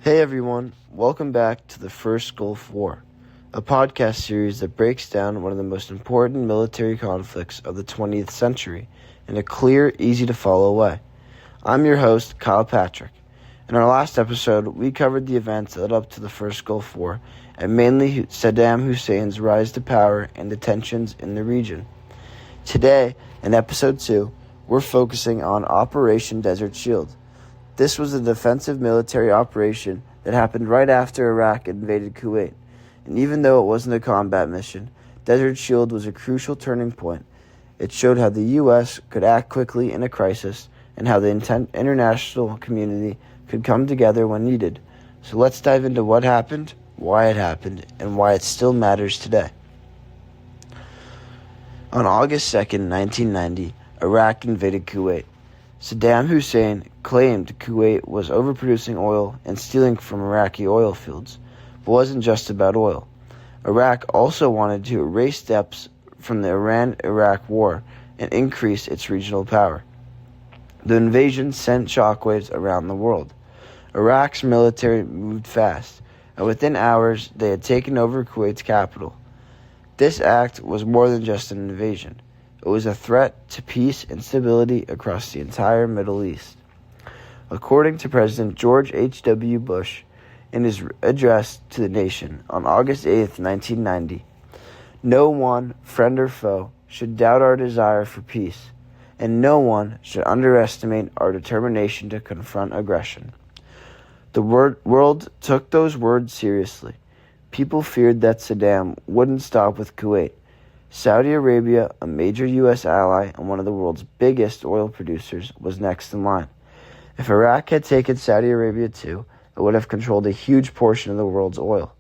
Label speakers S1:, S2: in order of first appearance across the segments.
S1: Hey everyone, welcome back to the First Gulf War, a podcast series that breaks down one of the most important military conflicts of the 20th century in a clear, easy-to-follow way. I'm your host, Kyle Patrick. In our last episode, we covered the events that led up to the First Gulf War, and mainly Saddam Hussein's rise to power and the tensions in the region. Today, in Episode 2, we're focusing on Operation Desert Shield. This was a defensive military operation that happened right after Iraq invaded Kuwait, and even though it wasn't a combat mission, Desert Shield was a crucial turning point. It showed how the U.S. could act quickly in a crisis and how the international community could come together when needed. So let's dive into what happened, why it happened, and why it still matters today. On August 2nd, 1990, Iraq invaded Kuwait. Saddam Hussein claimed Kuwait was overproducing oil and stealing from Iraqi oil fields, but it wasn't just about oil. Iraq also wanted to erase debts from the Iran-Iraq war and increase its regional power. The invasion sent shockwaves around the world. Iraq's military moved fast, and within hours they had taken over Kuwait's capital. This act was more than just an invasion. It was a threat to peace and stability across the entire Middle East. According to President George H.W. Bush, in his address to the nation on August 8, 1990, no one, friend or foe, should doubt our desire for peace, and no one should underestimate our determination to confront aggression. The world took those words seriously. People feared that Saddam wouldn't stop with Kuwait. Saudi Arabia, a major U.S. ally and one of the world's biggest oil producers, was next in line. If Iraq had taken Saudi Arabia too, it would have controlled a huge portion of the world's oil.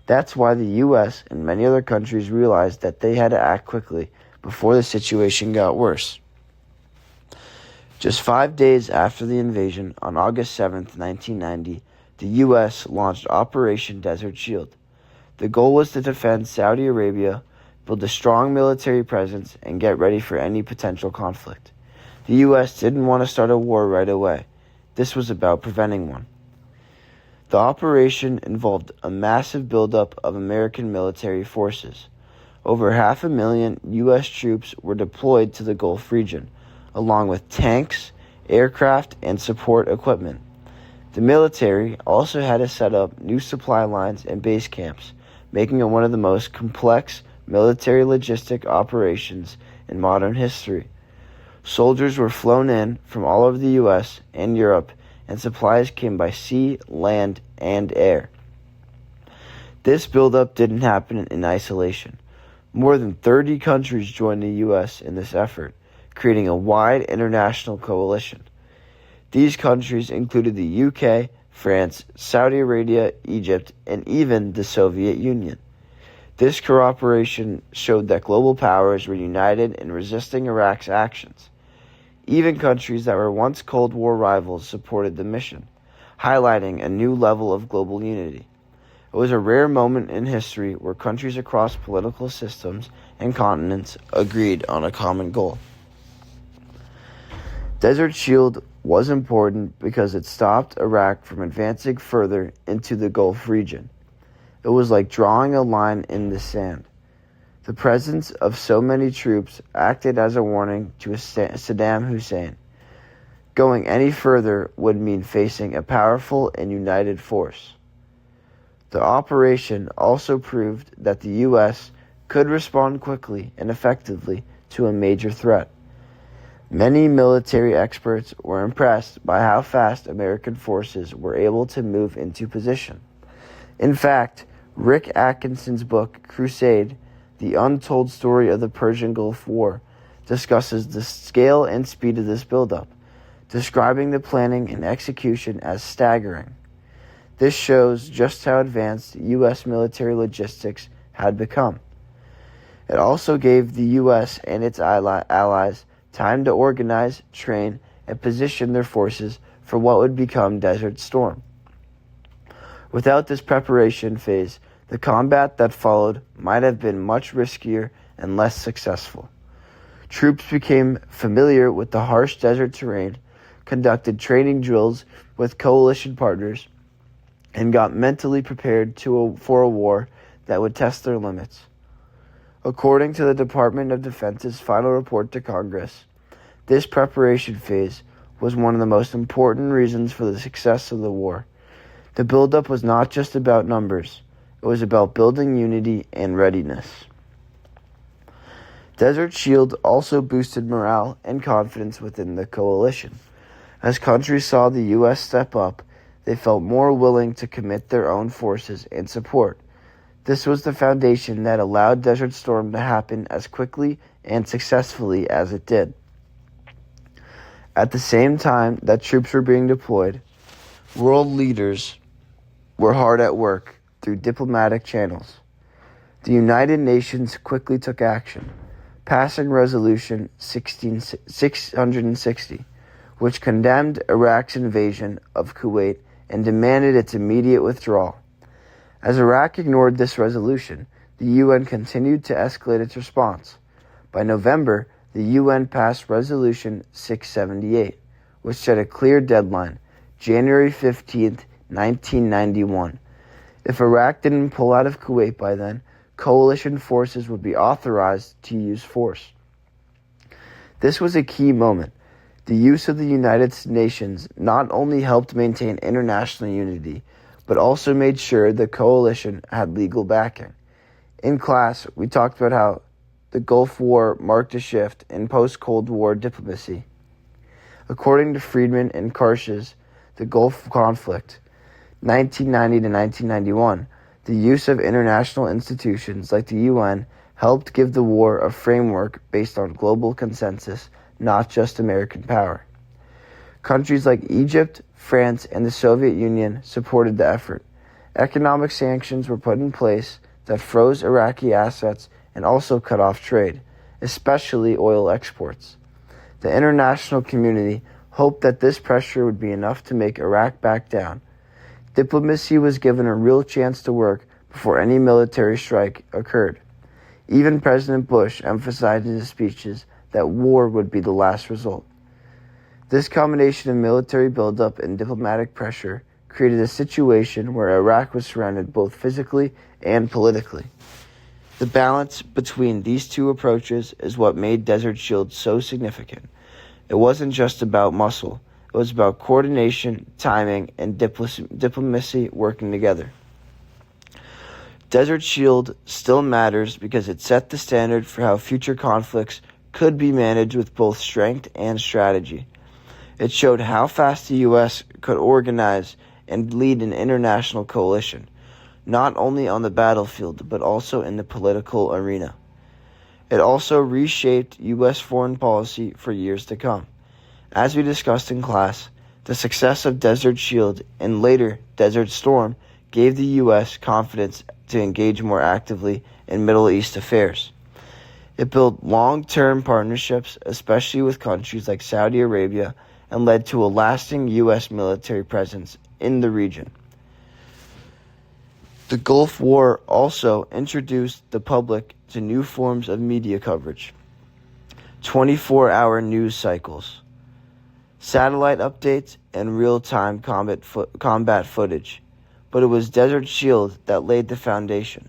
S1: That's why the U.S. and many other countries realized that they had to act quickly before the situation got worse. Just 5 days after the invasion, on August 7, 1990, the U.S. launched Operation Desert Shield. The goal was to defend Saudi Arabia, build a strong military presence, and get ready for any potential conflict. The U.S. didn't want to start a war right away. This was about preventing one. The operation involved a massive buildup of American military forces. Over 500,000 U.S. troops were deployed to the Gulf region, along with tanks, aircraft, and support equipment. The military also had to set up new supply lines and base camps, making it one of the most complex military logistic operations in modern history. Soldiers were flown in from all over the U.S. and Europe, and supplies came by sea, land, and air. This buildup didn't happen in isolation. More than 30 countries joined the U.S. in this effort, creating a wide international coalition. These countries included the UK, France, Saudi Arabia, Egypt, and even the Soviet Union. This cooperation showed that global powers were united in resisting Iraq's actions. Even countries that were once Cold War rivals supported the mission, highlighting a new level of global unity. It was a rare moment in history where countries across political systems and continents agreed on a common goal. Desert Shield was important because it stopped Iraq from advancing further into the Gulf region. It was like drawing a line in the sand. The presence of so many troops acted as a warning to Saddam Hussein. Going any further would mean facing a powerful and united force. The operation also proved that the U.S. could respond quickly and effectively to a major threat. Many military experts were impressed by how fast American forces were able to move into position. In fact, Rick Atkinson's book, Crusade, The Untold Story of the Persian Gulf War, discusses the scale and speed of this buildup, describing the planning and execution as staggering. This shows just how advanced U.S. military logistics had become. It also gave the U.S. and its allies time to organize, train, and position their forces for what would become Desert Storm. Without this preparation phase, the combat that followed might have been much riskier and less successful. Troops became familiar with the harsh desert terrain, conducted training drills with coalition partners, and got mentally prepared for a war that would test their limits. According to the Department of Defense's final report to Congress, this preparation phase was one of the most important reasons for the success of the war. The buildup was not just about numbers, it was about building unity and readiness. Desert Shield also boosted morale and confidence within the coalition. As countries saw the U.S. step up, they felt more willing to commit their own forces and support. This was the foundation that allowed Desert Storm to happen as quickly and successfully as it did. At the same time that troops were being deployed, world leaders were hard at work through diplomatic channels. The United Nations quickly took action, passing Resolution 660, which condemned Iraq's invasion of Kuwait and demanded its immediate withdrawal. As Iraq ignored this resolution, the UN continued to escalate its response. By November, the UN passed Resolution 678, which set a clear deadline, January 15, 1991. If Iraq didn't pull out of Kuwait by then, coalition forces would be authorized to use force. This was a key moment. The use of the United Nations not only helped maintain international unity, but also made sure the coalition had legal backing. In class, we talked about how the Gulf War marked a shift in post-Cold War diplomacy. According to Friedman and Karsh's The Gulf Conflict, 1990 to 1991, the use of international institutions like the UN helped give the war a framework based on global consensus, not just American power. Countries like Egypt, France, and the Soviet Union supported the effort. Economic sanctions were put in place that froze Iraqi assets and also cut off trade, especially oil exports. The international community hoped that this pressure would be enough to make Iraq back down. Diplomacy was given a real chance to work before any military strike occurred. Even President Bush emphasized in his speeches that war would be the last result. This combination of military buildup and diplomatic pressure created a situation where Iraq was surrounded both physically and politically. The balance between these two approaches is what made Desert Shield so significant. It wasn't just about muscle. It was about coordination, timing, and diplomacy working together. Desert Shield still matters because it set the standard for how future conflicts could be managed with both strength and strategy. It showed how fast the U.S. could organize and lead an international coalition, not only on the battlefield but also in the political arena. It also reshaped U.S. foreign policy for years to come. As we discussed in class, the success of Desert Shield and later Desert Storm gave the U.S. confidence to engage more actively in Middle East affairs. It built long-term partnerships, especially with countries like Saudi Arabia, and led to a lasting U.S. military presence in the region. The Gulf War also introduced the public to new forms of media coverage. 24-hour news cycles, satellite updates, and real-time combat footage. But it was Desert Shield that laid the foundation.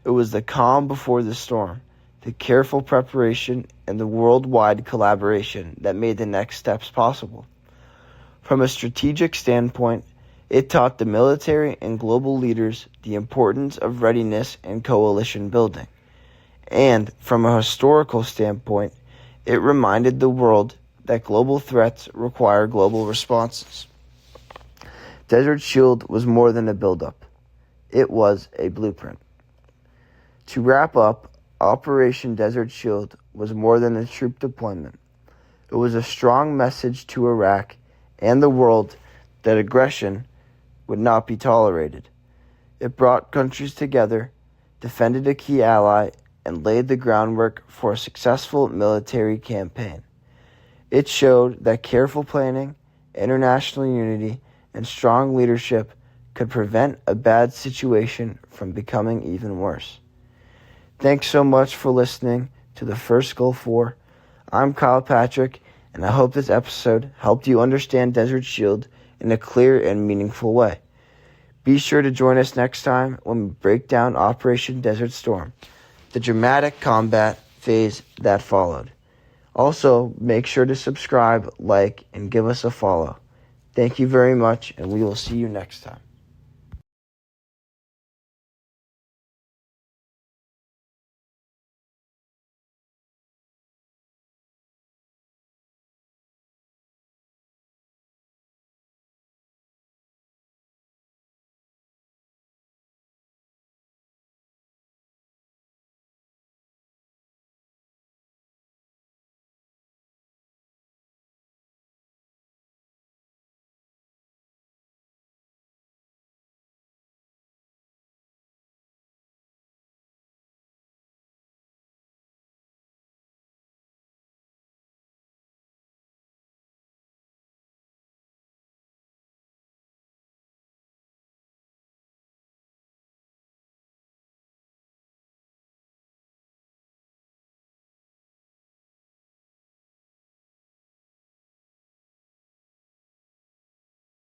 S1: It was the calm before the storm, the careful preparation, and the worldwide collaboration that made the next steps possible. From a strategic standpoint, it taught the military and global leaders the importance of readiness and coalition building. And from a historical standpoint, it reminded the world that global threats require global responses. Desert Shield was more than a buildup. It was a blueprint. To wrap up, Operation Desert Shield was more than a troop deployment. It was a strong message to Iraq and the world that aggression would not be tolerated. It brought countries together, defended a key ally, and laid the groundwork for a successful military campaign. It showed that careful planning, international unity, and strong leadership could prevent a bad situation from becoming even worse. Thanks so much for listening to the first Gulf War. I'm Kyle Patrick, and I hope this episode helped you understand Desert Shield in a clear and meaningful way. Be sure to join us next time when we break down Operation Desert Storm, the dramatic combat phase that followed. Also, make sure to subscribe, like, and give us a follow. Thank you very much, and we will see you next time.